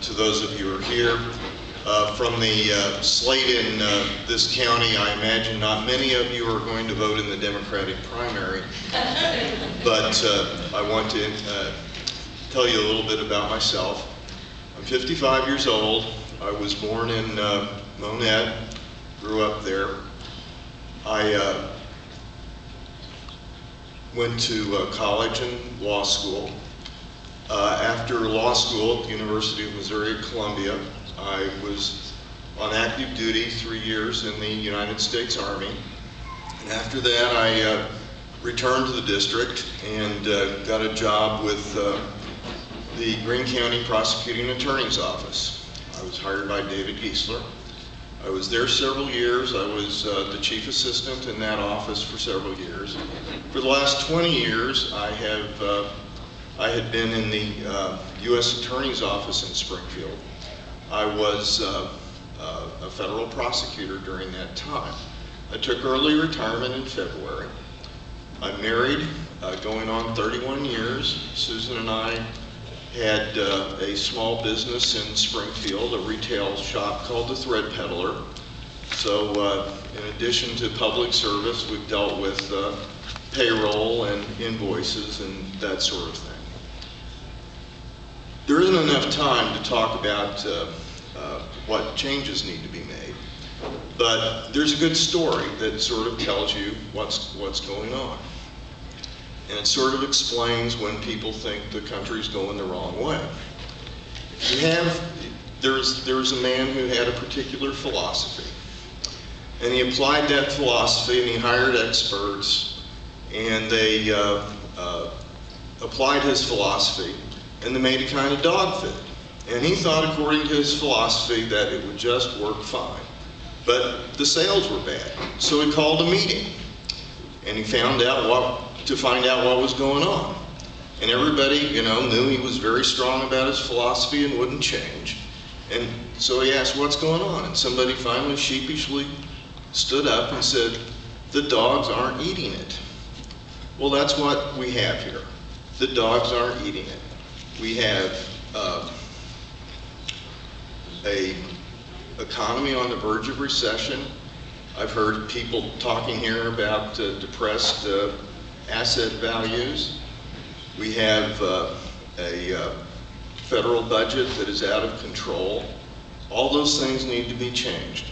to those of you who are here. From the slate in this county, I imagine not many of you are going to vote in the Democratic primary, but I want to tell you a little bit about myself. I'm 55 years old. I was born in Monroe, grew up there. I went to college and law school. After law school at the University of Missouri at Columbia, I was on active duty 3 years in the United States Army. And after that, I returned to the district and got a job with the Greene County Prosecuting Attorney's Office. I was hired by David Giesler. I was there several years. I was the chief assistant in that office for several years. For the last 20 years, I had been in the U.S. Attorney's Office in Springfield. I was a federal prosecutor during that time. I took early retirement in February. I'm married, going on 31 years. Susan and I had a small business in Springfield, a retail shop called the Thread Peddler. So in addition to public service, we've dealt with payroll and invoices and that sort of thing. There isn't enough time to talk about what changes need to be made, but there's a good story that sort of tells you what's going on. And it sort of explains when people think the country's going the wrong way. There was a man who had a particular philosophy, and he applied that philosophy, and he hired experts, and they applied his philosophy, and they made a kind of dog food. And he thought, according to his philosophy, that it would just work fine. But the sales were bad, so he called a meeting, and he found out what was going on. And everybody, knew he was very strong about his philosophy and wouldn't change. And so he asked, what's going on? And somebody finally sheepishly stood up and said, the dogs aren't eating it. Well, that's what we have here. The dogs aren't eating it. We have a economy on the verge of recession. I've heard people talking here about depressed asset values. We have a federal budget that is out of control. All those things need to be changed.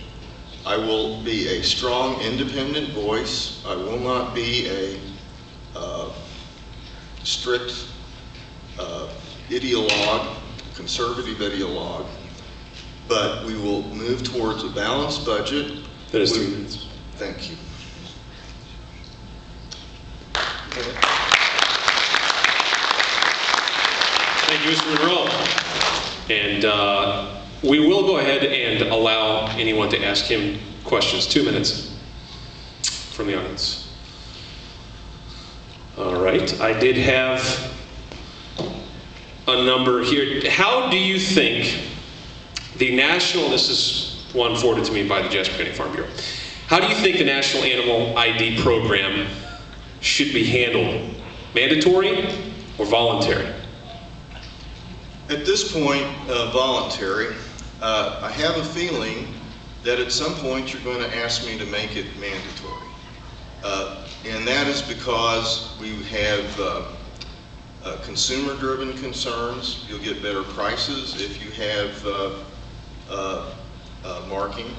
I will be a strong, independent voice. I will not be a strict ideologue, conservative ideologue, but we will move towards a balanced budget. That is 3 minutes. Thank you. Thank you, Mr. Monroe. And we will go ahead and allow anyone to ask him questions. 2 minutes from the audience. All right, I did have a number here. How do you think the national, this is one forwarded to me by the Jasper County Farm Bureau. How do you think the National Animal ID program should be handled? Mandatory or voluntary? At this point, voluntary. I have a feeling that at some point you're going to ask me to make it mandatory. And that is because we have consumer-driven concerns. You'll get better prices if you have marking.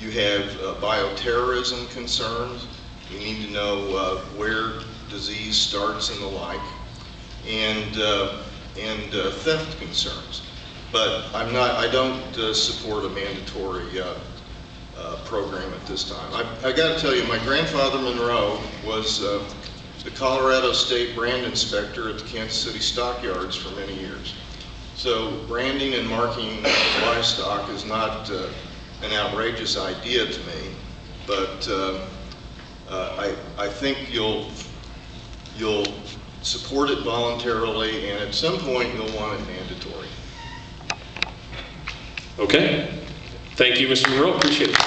You have bioterrorism concerns. You need to know where disease starts and the like, and theft concerns. But I don't support a mandatory program at this time. I got to tell you, my grandfather Monroe was the Colorado State brand inspector at the Kansas City stockyards for many years. So branding and marking livestock is not an outrageous idea to me, but I think you'll support it voluntarily, and at some point you'll want it mandatory. Okay. Thank you, Mr. Monroe. Appreciate it.